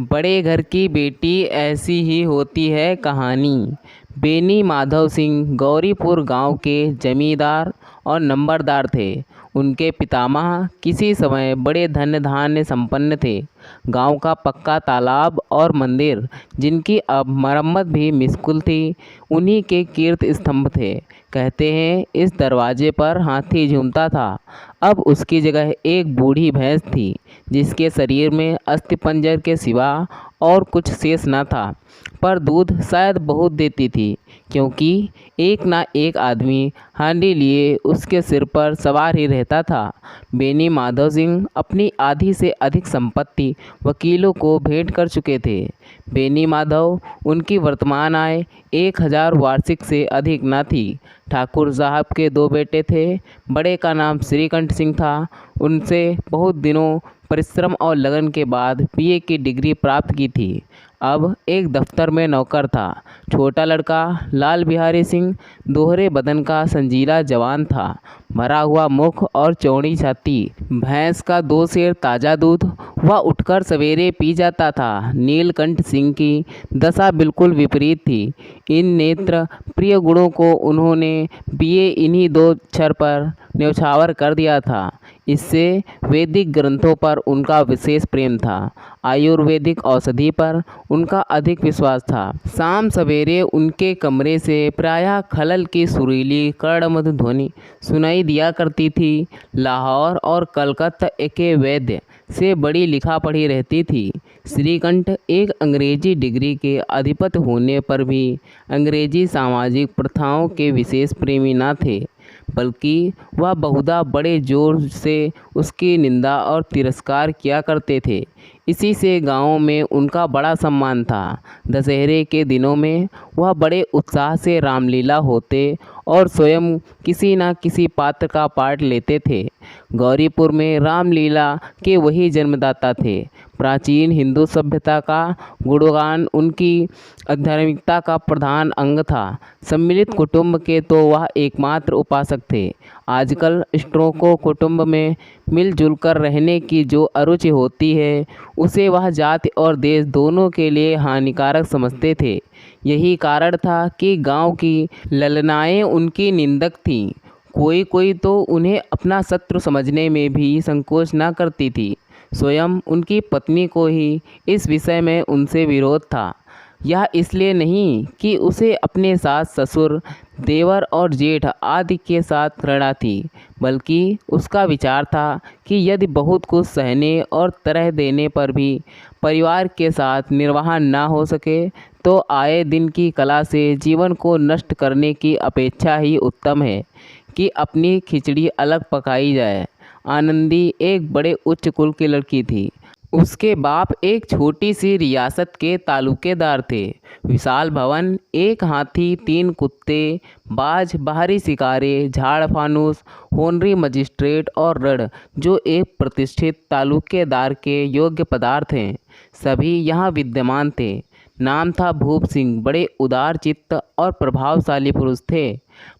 बड़े घर की बेटी ऐसी ही होती है कहानी। बेनी माधव सिंह गौरीपुर गांव के जमींदार और नंबरदार थे। उनके पितामह किसी समय बड़े धन धान्य संपन्न थे। गांव का पक्का तालाब और मंदिर, जिनकी अब मरम्मत भी मुश्किल थी, उन्हीं के कीर्त स्तंभ थे। कहते हैं इस दरवाजे पर हाथी झूमता था। अब उसकी जगह एक बूढ़ी भैंस थी, जिसके शरीर में अस्थिपंजर के सिवा और कुछ शेष न था, पर दूध शायद बहुत देती थी, क्योंकि एक ना एक आदमी हांडी लिए उसके सिर पर सवार ही रहता था। बेनी माधव सिंह अपनी आधी से अधिक संपत्ति वकीलों को भेंट कर चुके थे। बेनी माधव उनकी वर्तमान आय 1000 वार्षिक से अधिक न थी। ठाकुर साहब के 2 बेटे थे। बड़े का नाम श्रीकंठ सिंह था। उनसे बहुत दिनों परिश्रम और लगन के बाद बीए की डिग्री प्राप्त की थी। अब एक दफ्तर में नौकर था। छोटा लड़का लाल बिहारी सिंह दोहरे बदन का संजीला जवान था। भरा हुआ मुख और चौड़ी छाती, भैंस का 2 सेर ताज़ा दूध वह उठकर सवेरे पी जाता था। नीलकंठ सिंह की दशा बिल्कुल विपरीत थी। इन नेत्र प्रिय गुणों को उन्होंने बीए इन्हीं 2 अक्षर पर न्यौछावर कर दिया था। इससे वैदिक ग्रंथों पर उनका विशेष प्रेम था। आयुर्वेदिक औषधि पर उनका अधिक विश्वास था। शाम सवेरे उनके कमरे से प्रायः खलल की सुरीली कर्णमधु ध्वनि सुनाई दिया करती थी। लाहौर और कलकत्ता के वैद्य से बड़ी लिखा पढ़ी रहती थी। श्रीकंठ एक अंग्रेजी डिग्री के अधिपति होने पर भी अंग्रेजी सामाजिक प्रथाओं के विशेष प्रेमी न थे, बल्कि वह बहुधा बड़े जोर से उसकी निंदा और तिरस्कार किया करते थे। इसी से गांव में उनका बड़ा सम्मान था। दशहरे के दिनों में वह बड़े उत्साह से रामलीला होते और स्वयं किसी न किसी पात्र का पाठ लेते थे। गौरीपुर में रामलीला के वही जन्मदाता थे। प्राचीन हिंदू सभ्यता का गुणगान उनकी आध्यात्मिकता का प्रधान अंग था। सम्मिलित कुटुंब के तो वह एकमात्र उपासक थे। आजकल स्त्रियों कुटुंब में मिलजुल कर रहने की जो अरुचि होती है, उसे वह जाति और देश दोनों के लिए हानिकारक समझते थे। यही कारण था कि गांव की ललनाएं उनकी निंदक थीं। कोई कोई तो उन्हें अपना शत्रु समझने में भी संकोच न करती थी। स्वयं उनकी पत्नी को ही इस विषय में उनसे विरोध था। यह इसलिए नहीं कि उसे अपने सास ससुर, देवर और जेठ आदि के साथ घृणा थी, बल्कि उसका विचार था कि यदि बहुत कुछ सहने और तरह देने पर भी परिवार के साथ निर्वाह न हो सके, तो आए दिन की कला से जीवन को नष्ट करने की अपेक्षा ही उत्तम है कि अपनी खिचड़ी अलग पकाई जाए। आनंदी एक बड़े उच्च कुल की लड़की थी। उसके बाप एक छोटी सी रियासत के तालुकेदार थे। विशाल भवन, एक हाथी, 3 कुत्ते, बाज, बाहरी शिकारे, झाड़ फानूस, होनरी मजिस्ट्रेट और रण, जो एक प्रतिष्ठित तालुकेदार के योग्य पदार्थ हैं, सभी यहाँ विद्यमान थे। नाम था भूप सिंह। बड़े उदार चित्त और प्रभावशाली पुरुष थे,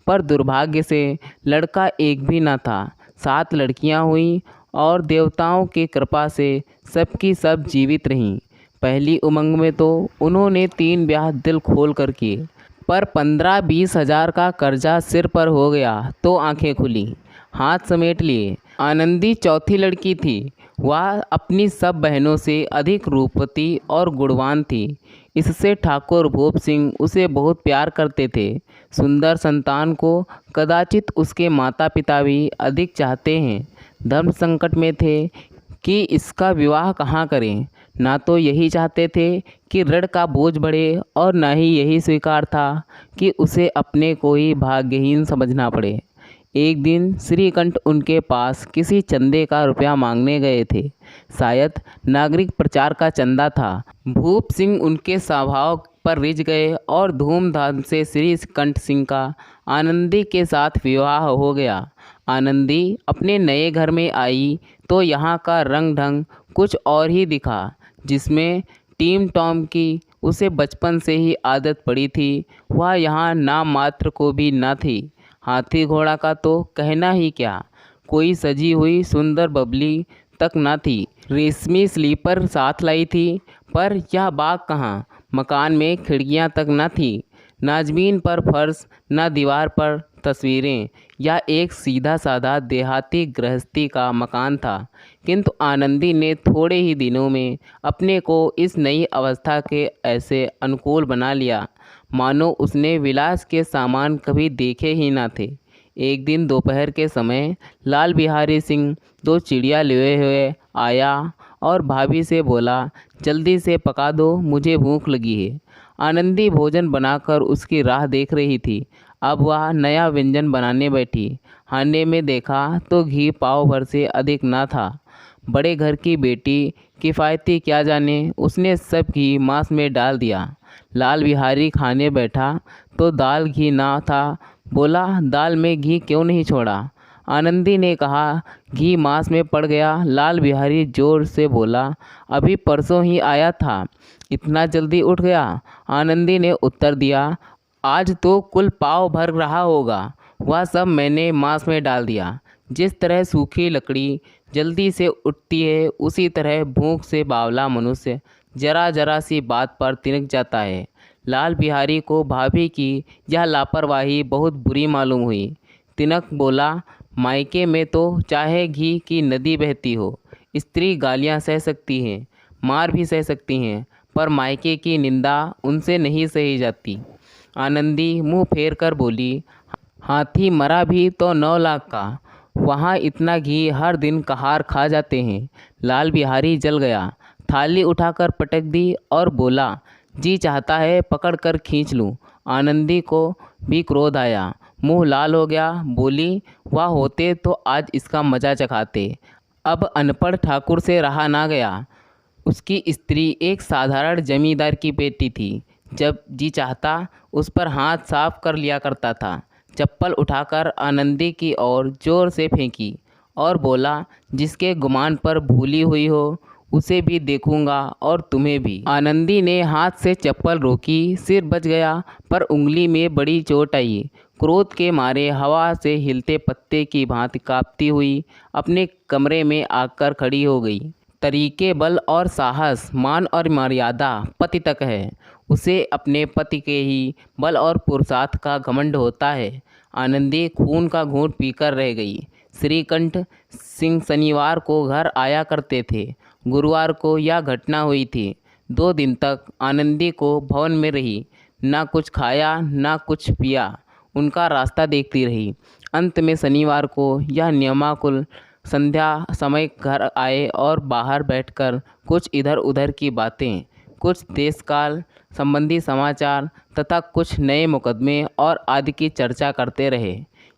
पर दुर्भाग्य से लड़का एक भी न था। 7 लड़कियां हुईं और देवताओं की कृपा से सबकी सब जीवित रहीं। पहली उमंग में तो उन्होंने 3 ब्याह दिल खोल कर किए, पर 15-20 हजार का कर्जा सिर पर हो गया तो आंखें खुली, हाथ समेट लिए। आनंदी चौथी लड़की थी। वह अपनी सब बहनों से अधिक रूपवती और गुणवान थी। इससे ठाकुर भूप सिंह उसे बहुत प्यार करते थे। सुंदर संतान को कदाचित उसके माता पिता भी अधिक चाहते हैं। धर्म संकट में थे कि इसका विवाह कहाँ करें। ना तो यही चाहते थे कि ऋण का बोझ बढ़े, और न ही यही स्वीकार था कि उसे अपने को ही भाग्यहीन समझना पड़े। एक दिन श्रीकंठ उनके पास किसी चंदे का रुपया मांगने गए थे। शायद नागरिक प्रचार का चंदा था। भूप सिंह उनके स्वभाव पर रिझ गए और धूमधाम से श्रीकंठ सिंह का आनंदी के साथ विवाह हो गया। आनंदी अपने नए घर में आई तो यहाँ का रंग ढंग कुछ और ही दिखा, जिसमें टीम टॉम की उसे बचपन से ही आदत पड़ी थी, वह यहाँ नाम मात्र को भी न थी। हाथी घोड़ा का तो कहना ही क्या, कोई सजी हुई सुंदर बबली तक न थी। रेशमी स्लीपर साथ लाई थी, पर यह बाग कहाँ। मकान में खिड़कियाँ तक न थी, ना ज़मीन पर फर्श, न दीवार पर तस्वीरें। यह एक सीधा साधा देहाती गृहस्थी का मकान था, किंतु आनंदी ने थोड़े ही दिनों में अपने को इस नई अवस्था के ऐसे अनुकूल बना लिया मानो उसने विलास के सामान कभी देखे ही ना थे। एक दिन दोपहर के समय लाल बिहारी सिंह दो चिड़िया लिए हुए आया और भाभी से बोला, जल्दी से पका दो, मुझे भूख लगी है। आनंदी भोजन बनाकर उसकी राह देख रही थी। अब वह नया व्यंजन बनाने बैठी। हांडे में देखा तो घी पाव भर से अधिक ना था। बड़े घर की बेटी किफ़ायती क्या जाने, उसने सब घी मांस में डाल दिया। लाल बिहारी खाने बैठा तो दाल घी ना था। बोला, दाल में घी क्यों नहीं छोड़ा। आनंदी ने कहा, घी मांस में पड़ गया। लाल बिहारी जोर से बोला, अभी परसों ही आया था, इतना जल्दी उठ गया। आनंदी ने उत्तर दिया, आज तो कुल पाव भर रहा होगा, वह सब मैंने मांस में डाल दिया। जिस तरह सूखी लकड़ी जल्दी से उठती है, उसी तरह भूख से बावला मनुष्य जरा जरा सी बात पर तिनक जाता है। लाल बिहारी को भाभी की यह लापरवाही बहुत बुरी मालूम हुई। तिनक बोला, मायके में तो चाहे घी की नदी बहती हो, स्त्री गालियां सह सकती हैं, मार भी सह सकती हैं, पर मायके की निंदा उनसे नहीं सही जाती। आनंदी मुंह फेर कर बोली, हाथी मरा भी तो 9 लाख का, वहाँ इतना घी हर दिन कहार खा जाते हैं। लाल बिहारी जल गया, थाली उठाकर पटक दी और बोला, जी चाहता है पकड़ कर खींच लूँ। आनंदी को भी क्रोध आया, मुंह लाल हो गया। बोली, वह होते तो आज इसका मजा चखाते। अब अनपढ़ ठाकुर से रहा ना गया। उसकी स्त्री एक साधारण जमींदार की बेटी थी। जब जी चाहता उस पर हाथ साफ कर लिया करता था। चप्पल उठाकर आनंदी की ओर जोर से फेंकी और बोला, जिसके गुमान पर भूली हुई हो उसे भी देखूंगा और तुम्हें भी। आनंदी ने हाथ से चप्पल रोकी, सिर बच गया, पर उंगली में बड़ी चोट आई। क्रोध के मारे हवा से हिलते पत्ते की भांति कांपती हुई अपने कमरे में आकर खड़ी हो गई। तरीके, बल और साहस, मान और मर्यादा पति तक है। उसे अपने पति के ही बल और पुरुषार्थ का घमंड होता है। आनंदी खून का घूंट पीकर रह गई। श्रीकंठ सिंह शनिवार को घर आया करते थे। गुरुवार को यह घटना हुई थी। 2 दिन तक आनंदी को भवन में रही, ना कुछ खाया ना कुछ पिया, उनका रास्ता देखती रही। अंत में शनिवार को यह नियमाकुल संध्या समय घर आए और बाहर बैठकर कुछ इधर उधर की बातें, कुछ देशकाल संबंधी समाचार तथा कुछ नए मुकदमे और आदि की चर्चा करते रहे।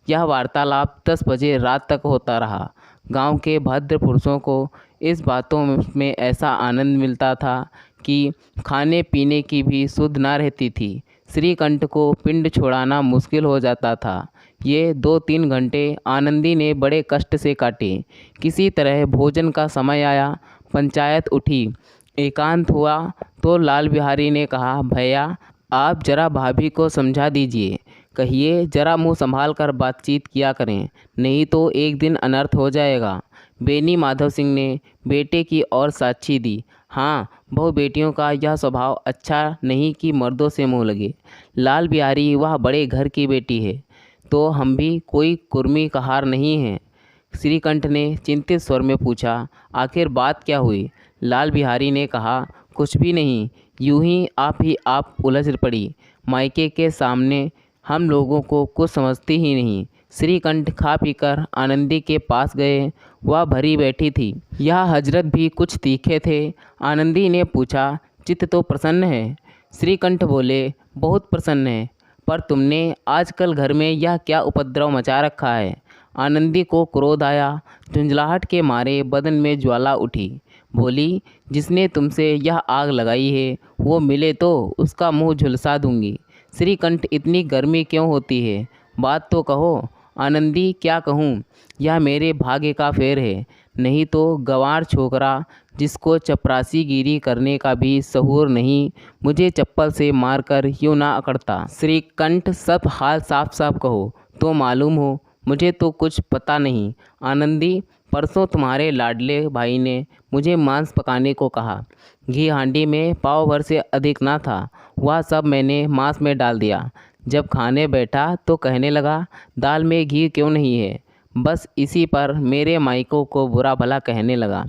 यह वार्तालाप 10 बजे रात तक होता रहा। गांव के भद्र पुरुषों को इस बातों में ऐसा आनंद मिलता था कि खाने पीने की भी सुध न रहती थी। श्रीकंठ को पिंड छोड़ाना मुश्किल हो जाता था। ये 2-3 घंटे आनंदी ने बड़े कष्ट से काटे। किसी तरह भोजन का समय आया, पंचायत उठी, एकांत हुआ तो लाल बिहारी ने कहा, भैया आप जरा भाभी को समझा दीजिए, कहिए जरा मुंह संभाल कर बातचीत किया करें, नहीं तो एक दिन अनर्थ हो जाएगा। बेनी माधव सिंह ने बेटे की ओर साक्षी दी, हाँ बहु बेटियों का यह स्वभाव अच्छा नहीं कि मर्दों से मुँह लगे। लाल बिहारी वह बड़े घर की बेटी है, तो हम भी कोई कुर्मी कहार नहीं हैं। श्रीकंठ ने चिंतित स्वर में पूछा, आखिर बात क्या हुई। लाल बिहारी ने कहा, कुछ भी नहीं, यूं ही आप उलझ पड़ी। मायके के सामने हम लोगों को कुछ समझती ही नहीं। श्रीकंठ खा पीकर आनंदी के पास गए। वह भरी बैठी थी। यह हजरत भी कुछ तीखे थे। आनंदी ने पूछा, चित्त तो प्रसन्न है। श्रीकंठ बोले, बहुत प्रसन्न है, पर तुमने आजकल घर में यह क्या उपद्रव मचा रखा है। आनंदी को क्रोध आया। झुंझलाहट के मारे बदन में ज्वाला उठी। बोली, जिसने तुमसे यह आग लगाई है वो मिले तो उसका मुंह झुलसा दूंगी। श्रीकंठ, इतनी गर्मी क्यों होती है, बात तो कहो। आनंदी, क्या कहूँ, यह मेरे भाग्य का फेर है, नहीं तो गंवार छोकरा जिसको चपरासीगिरी करने का भी सहूर नहीं, मुझे चप्पल से मारकर यूँ ना अकड़ता। श्रीकंठ, सब हाल साफ साफ कहो तो मालूम हो, मुझे तो कुछ पता नहीं। आनंदी, परसों तुम्हारे लाडले भाई ने मुझे मांस पकाने को कहा। घी हांडी में पाव भर से अधिक ना था, वह सब मैंने मांस में डाल दिया। जब खाने बैठा तो कहने लगा, दाल में घी क्यों नहीं है। बस इसी पर मेरे मायकों को बुरा भला कहने लगा।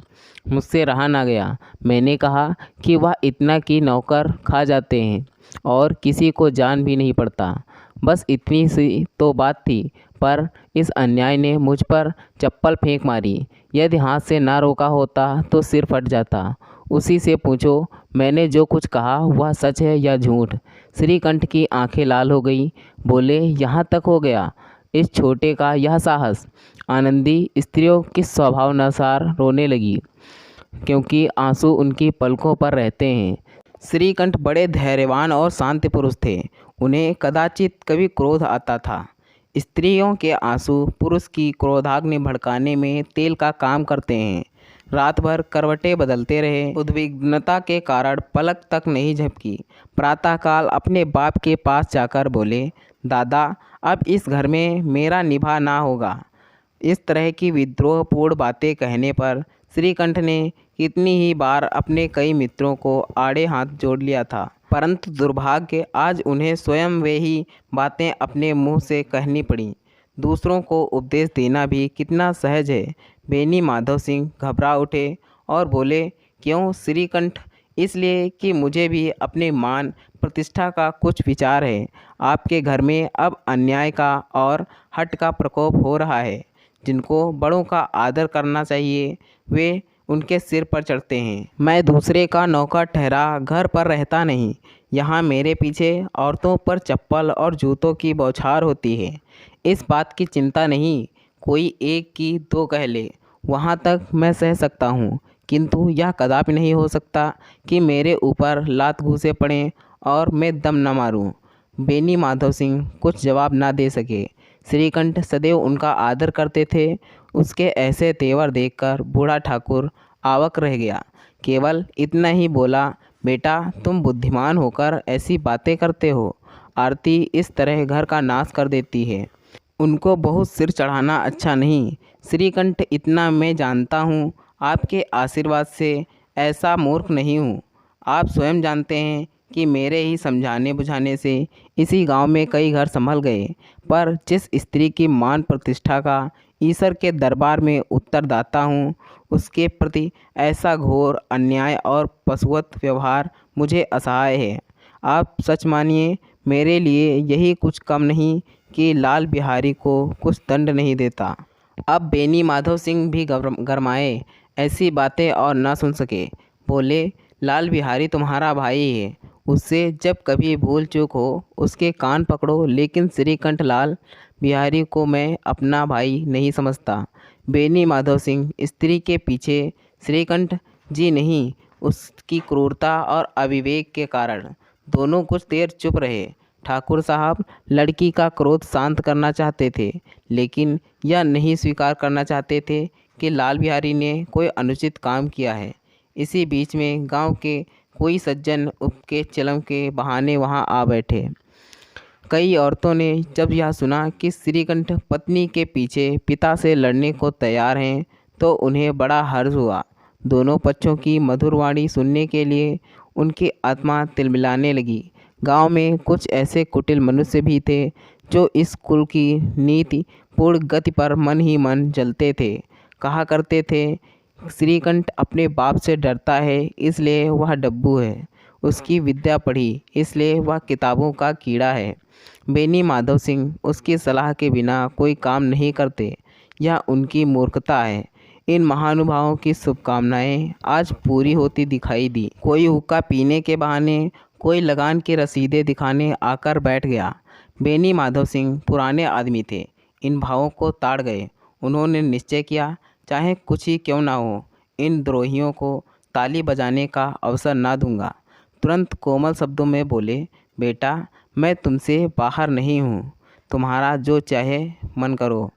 मुझसे रहा ना गया। मैंने कहा कि वह इतना कि नौकर खा जाते हैं और किसी को जान भी नहीं पड़ता। बस इतनी सी तो बात थी, पर इस अन्याय ने मुझ पर चप्पल फेंक मारी। यदि हाथ से ना रोका होता तो सिर फट जाता। उसी से पूछो मैंने जो कुछ कहा वह सच है या झूठ। श्रीकंठ की आंखें लाल हो गई। बोले, यहाँ तक हो गया इस छोटे का यह साहस। आनंदी स्त्रियों किस स्वभावानुसार रोने लगी, क्योंकि आंसू उनकी पलकों पर रहते हैं। श्रीकंठ बड़े धैर्यवान और शांत पुरुष थे। उन्हें कदाचित कभी क्रोध आता था। स्त्रियों के आंसू पुरुष की क्रोधाग्नि भड़काने में तेल का काम करते हैं। रात भर करवटें बदलते रहे। उद्विग्नता के कारण पलक तक नहीं झपकी। प्रातःकाल अपने बाप के पास जाकर बोले, दादा अब इस घर में मेरा निभा ना होगा। इस तरह की विद्रोहपूर्ण बातें कहने पर श्रीकंठ ने कितनी ही बार अपने कई मित्रों को आड़े हाथ जोड़ लिया था, परंतु दुर्भाग्य आज उन्हें स्वयं वे ही बातें अपने मुंह से कहनी पड़ी। दूसरों को उपदेश देना भी कितना सहज है। बेनी माधव सिंह घबरा उठे और बोले, क्यों श्रीकंठ? इसलिए कि मुझे भी अपने मान प्रतिष्ठा का कुछ विचार है। आपके घर में अब अन्याय का और हठ का प्रकोप हो रहा है। जिनको बड़ों का आदर करना चाहिए वे उनके सिर पर चढ़ते हैं। मैं दूसरे का नौकर ठहरा घर पर रहता नहीं। यहाँ मेरे पीछे औरतों पर चप्पल और जूतों की बौछार होती है। इस बात की चिंता नहीं, कोई एक की दो कह ले, वहाँ तक मैं सह सकता हूँ, किंतु यह कदापि नहीं हो सकता कि मेरे ऊपर लात घूंसे पड़ें और मैं दम न मारूं। बेनी माधव सिंह कुछ जवाब ना दे सके। श्रीकंठ सदैव उनका आदर करते थे। उसके ऐसे तेवर देखकर बूढ़ा ठाकुर आवाक रह गया। केवल इतना ही बोला, बेटा तुम बुद्धिमान होकर ऐसी बातें करते हो। आरती इस तरह घर का नाश कर देती है। उनको बहुत सिर चढ़ाना अच्छा नहीं। श्रीकंठ इतना मैं जानता हूँ, आपके आशीर्वाद से ऐसा मूर्ख नहीं हूँ। आप स्वयं जानते हैं कि मेरे ही समझाने बुझाने से इसी गांव में कई घर संभल गए, पर जिस स्त्री की मान प्रतिष्ठा का ईश्वर के दरबार में उत्तरदाता हूँ, उसके प्रति ऐसा घोर अन्याय और पशुवत व्यवहार मुझे असहाय है। आप सच मानिए, मेरे लिए यही कुछ कम नहीं कि लाल बिहारी को कुछ दंड नहीं देता। अब बेनी माधव सिंह भी गरमाए, ऐसी बातें और ना सुन सके। बोले, लाल बिहारी तुम्हारा भाई है, उससे जब कभी भूल चूक हो उसके कान पकड़ो, लेकिन श्रीकंठ लाल बिहारी को मैं अपना भाई नहीं समझता। बेनी माधव सिंह स्त्री के पीछे श्रीकंठ जी नहीं, उसकी क्रूरता और अविवेक के कारण। दोनों कुछ देर चुप रहे। ठाकुर साहब लड़की का क्रोध शांत करना चाहते थे, लेकिन यह नहीं स्वीकार करना चाहते थे कि लाल बिहारी ने कोई अनुचित काम किया है। इसी बीच में गांव के कोई सज्जन उपके चलम के बहाने वहां आ बैठे। कई औरतों ने जब यह सुना कि श्रीकंठ पत्नी के पीछे पिता से लड़ने को तैयार हैं, तो उन्हें बड़ा हर्ष हुआ। दोनों पक्षों की मधुर वाणी सुनने के लिए उनकी आत्मा तिलमिलाने लगी। गांव में कुछ ऐसे कुटिल मनुष्य भी थे जो इस कुल की नीति पूर्ण गति पर मन ही मन जलते थे। कहा करते थे, श्रीकंठ अपने बाप से डरता है इसलिए वह डब्बू है, उसकी विद्या पढ़ी इसलिए वह किताबों का कीड़ा है। बेनी माधव सिंह उसकी सलाह के बिना कोई काम नहीं करते, यह उनकी मूर्खता है। इन महानुभावों की शुभकामनाएं आज पूरी होती दिखाई दी। कोई हुक्का पीने के बहाने, कोई लगान की रसीदें दिखाने आकर बैठ गया। बेनी माधव सिंह पुराने आदमी थे, इन भावों को ताड़ गए। उन्होंने निश्चय किया, चाहे कुछ ही क्यों ना हो, इन द्रोहियों को ताली बजाने का अवसर ना दूंगा। तुरंत कोमल शब्दों में बोले, बेटा मैं तुमसे बाहर नहीं हूँ, तुम्हारा जो चाहे मन करो।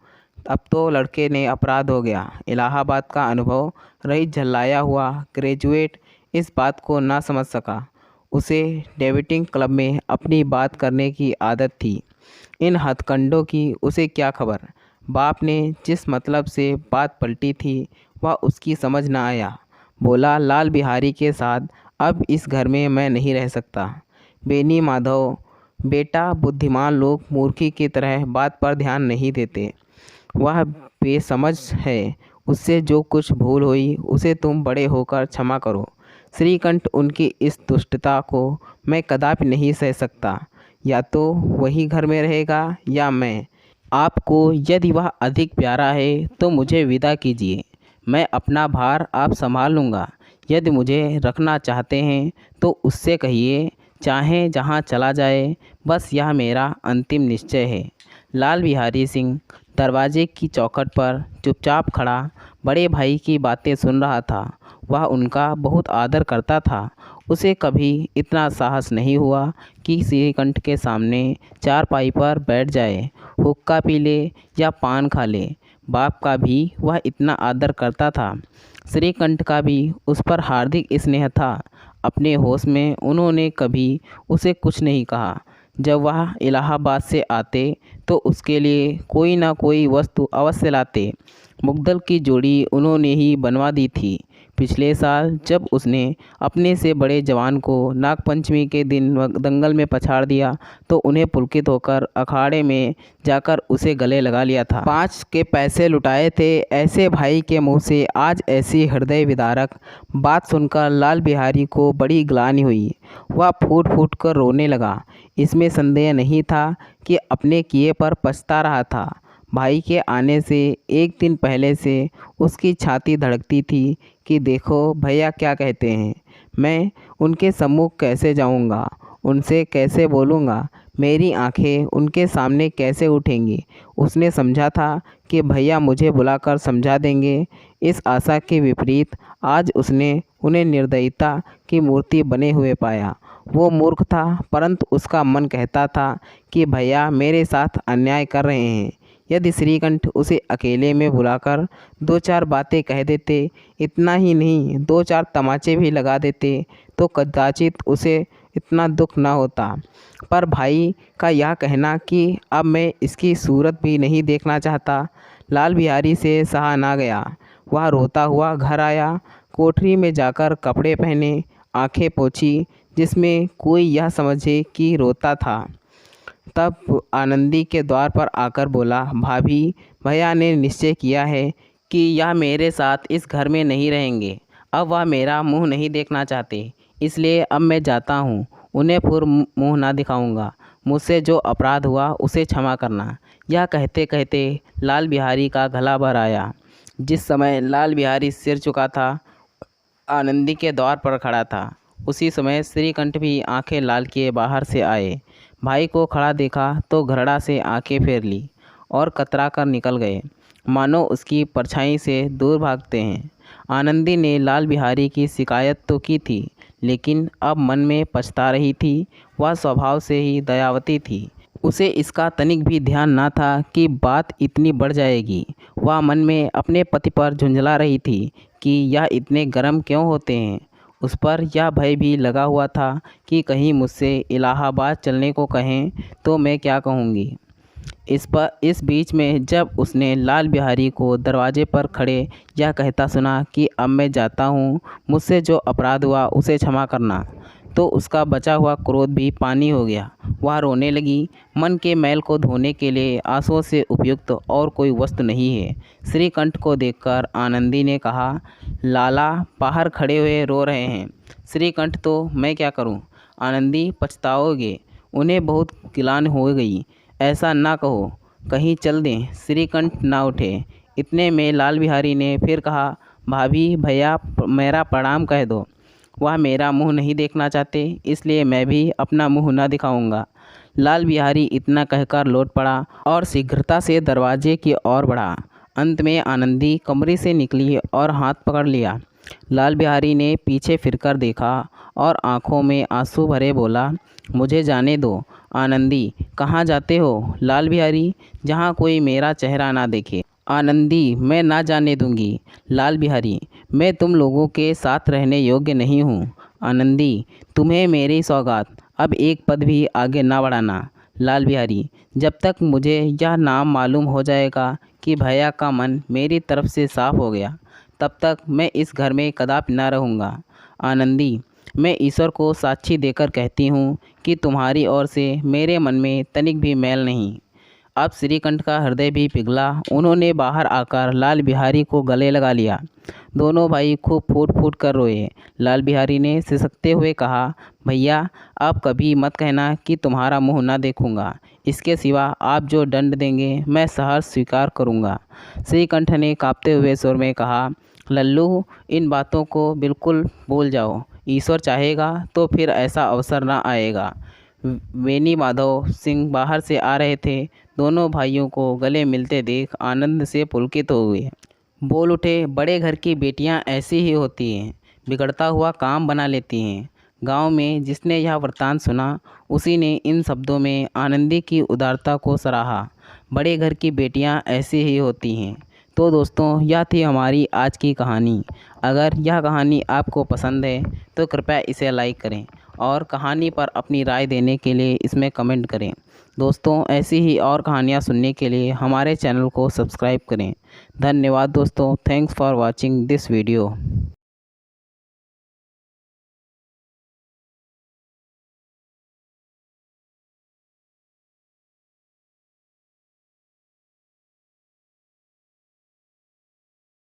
अब तो लड़के ने अपराध हो गया। इलाहाबाद का अनुभव रही झल्लाया हुआ ग्रेजुएट इस बात को ना समझ सका। उसे डेविटिंग क्लब में अपनी बात करने की आदत थी। इन हथकंडों की उसे क्या खबर। बाप ने जिस मतलब से बात पलटी थी वह उसकी समझ न आया। बोला, लाल बिहारी के साथ अब इस घर में मैं नहीं रह सकता। बेनी माधव, बेटा, बुद्धिमान लोग मूर्खी की तरह बात पर ध्यान नहीं देते। वह बेसमझ है, उससे जो कुछ भूल हुई उसे तुम बड़े होकर क्षमा करो। श्रीकंठ, उनकी इस दुष्टता को मैं कदापि नहीं सह सकता। या तो वही घर में रहेगा या मैं। आपको यदि वह अधिक प्यारा है तो मुझे विदा कीजिए, मैं अपना भार आप संभाल लूँगा। यदि मुझे रखना चाहते हैं तो उससे कहिए, चाहे जहाँ चला जाए, बस यह मेरा अंतिम निश्चय है। लाल बिहारी सिंह दरवाजे की चौखट पर चुपचाप खड़ा बड़े भाई की बातें सुन रहा था। वह उनका बहुत आदर करता था। उसे कभी इतना साहस नहीं हुआ कि श्रीकंठ के सामने चारपाई पर बैठ जाए, हुक्का पी ले या पान खा ले। बाप का भी वह इतना आदर करता था। श्रीकंठ का भी उस पर हार्दिक स्नेह था। अपने होश में उन्होंने कभी उसे कुछ नहीं कहा। जब वह इलाहाबाद से आते तो उसके लिए कोई ना कोई वस्तु अवश्य लाते। मुग्दल की जोड़ी उन्होंने ही बनवा दी थी। पिछले साल जब उसने अपने से बड़े जवान को नागपंचमी के दिन दंगल में पछाड़ दिया तो उन्हें पुलकित होकर अखाड़े में जाकर उसे गले लगा लिया था। 5 के पैसे लुटाए थे। ऐसे भाई के मुंह से आज ऐसी हृदय विदारक बात सुनकर लाल बिहारी को बड़ी ग्लानि हुई। वह फूट फूट कर रोने लगा। इसमें संदेह नहीं था कि अपने किए पर पछता रहा था। भाई के आने से एक दिन पहले से उसकी छाती धड़कती थी कि देखो भैया क्या कहते हैं। मैं उनके सम्मुख कैसे जाऊंगा, उनसे कैसे बोलूँगा, मेरी आंखें उनके सामने कैसे उठेंगी। उसने समझा था कि भैया मुझे बुलाकर समझा देंगे। इस आशा के विपरीत आज उसने उन्हें निर्दयता की मूर्ति बने हुए पाया। वो मूर्ख था, परंतु उसका मन कहता था कि भैया मेरे साथ अन्याय कर रहे हैं। यदि श्रीकंठ उसे अकेले में बुलाकर 2-4 बातें कह देते, इतना ही नहीं 2-4 तमाचे भी लगा देते, तो कदाचित उसे इतना दुख न होता। पर भाई का यह कहना कि अब मैं इसकी सूरत भी नहीं देखना चाहता, लाल बिहारी से सहा ना गया। वह रोता हुआ घर आया। कोठरी में जाकर कपड़े पहने, आंखें पोंछी, जिसमें कोई यह समझे कि रोता था। तब आनंदी के द्वार पर आकर बोला, भाभी, भैया ने निश्चय किया है कि यह मेरे साथ इस घर में नहीं रहेंगे। अब वह मेरा मुंह नहीं देखना चाहते, इसलिए अब मैं जाता हूँ। उन्हें फिर मुंह ना दिखाऊंगा। मुझसे जो अपराध हुआ उसे क्षमा करना। यह कहते कहते लाल बिहारी का गला भर आया। जिस समय लाल बिहारी सिर झुका था, आनंदी के द्वार पर खड़ा था, उसी समय श्रीकंठ भी आंखें लाल किए बाहर से आए। भाई को खड़ा देखा तो घरड़ा से आंखें फेर ली और कतरा कर निकल गए, मानो उसकी परछाई से दूर भागते हैं। आनंदी ने लाल बिहारी की शिकायत तो की थी, लेकिन अब मन में पछता रही थी। वह स्वभाव से ही दयावती थी। उसे इसका तनिक भी ध्यान न था कि बात इतनी बढ़ जाएगी। वह मन में अपने पति पर झुंझला रही थी कि यह इतने गर्म क्यों होते हैं। उस पर यह भय भी लगा हुआ था कि कहीं मुझसे इलाहाबाद चलने को कहें तो मैं क्या कहूँगी। इस बीच में जब उसने लाल बिहारी को दरवाजे पर खड़े यह कहता सुना कि अब मैं जाता हूँ, मुझसे जो अपराध हुआ उसे क्षमा करना, तो उसका बचा हुआ क्रोध भी पानी हो गया। वह रोने लगी। मन के मैल को धोने के लिए आंसुओं से उपयुक्त और कोई वस्तु नहीं है। श्रीकंठ को देखकर आनंदी ने कहा, लाला बाहर खड़े हुए रो रहे हैं। श्रीकंठ, तो मैं क्या करूं? आनंदी, पछताओगे। उन्हें बहुत गिलान हो गई। ऐसा ना कहो, कहीं चल दें। श्रीकंठ ना उठे। इतने में लाल बिहारी ने फिर कहा, भाभी, भैया मेरा प्रणाम कह दो। वह मेरा मुंह नहीं देखना चाहते, इसलिए मैं भी अपना मुंह न दिखाऊंगा। लाल बिहारी इतना कहकर लौट पड़ा और शीघ्रता से दरवाजे की ओर बढ़ा। अंत में आनंदी कमरे से निकली और हाथ पकड़ लिया। लाल बिहारी ने पीछे फिरकर देखा और आंखों में आंसू भरे बोला, मुझे जाने दो। आनंदी, कहाँ जाते हो? लाल बिहारी, जहाँ कोई मेरा चेहरा ना देखे। आनंदी, मैं ना जाने दूंगी। लाल बिहारी, मैं तुम लोगों के साथ रहने योग्य नहीं हूँ। आनंदी, तुम्हें मेरी सौगात, अब एक पद भी आगे ना बढ़ाना। लाल बिहारी, जब तक मुझे यह नाम मालूम हो जाएगा कि भैया का मन मेरी तरफ से साफ हो गया, तब तक मैं इस घर में कदापि न रहूँगा। आनंदी, मैं ईश्वर को साक्षी देकर कहती हूँ कि तुम्हारी ओर से मेरे मन में तनिक भी मैल नहीं। अब श्रीकंठ का हृदय भी पिघला। उन्होंने बाहर आकर लाल बिहारी को गले लगा लिया। दोनों भाई खूब फूट फूट कर रोए। लाल बिहारी ने सिसकते हुए कहा, भैया आप कभी मत कहना कि तुम्हारा मुंह न देखूंगा। इसके सिवा आप जो दंड देंगे मैं सहर्ष स्वीकार करूंगा। श्रीकंठ ने कांपते हुए स्वर में कहा, लल्लू इन बातों को बिल्कुल भूल जाओ। ईश्वर चाहेगा तो फिर ऐसा अवसर न आएगा। बेनी माधव सिंह बाहर से आ रहे थे। दोनों भाइयों को गले मिलते देख आनंद से पुलकित हो गए। बोल उठे, बड़े घर की बेटियां ऐसी ही होती हैं, बिगड़ता हुआ काम बना लेती हैं। गांव में जिसने यह वृत्तांत सुना उसी ने इन शब्दों में आनंदी की उदारता को सराहा। बड़े घर की बेटियां ऐसी ही होती हैं। तो दोस्तों, यह थी हमारी आज की कहानी। अगर यह कहानी आपको पसंद है तो कृपया इसे लाइक करें और कहानी पर अपनी राय देने के लिए इसमें कमेंट करें। दोस्तों, ऐसी ही और कहानियाँ सुनने के लिए हमारे चैनल को सब्सक्राइब करें। धन्यवाद दोस्तों। Thanks for watching this video.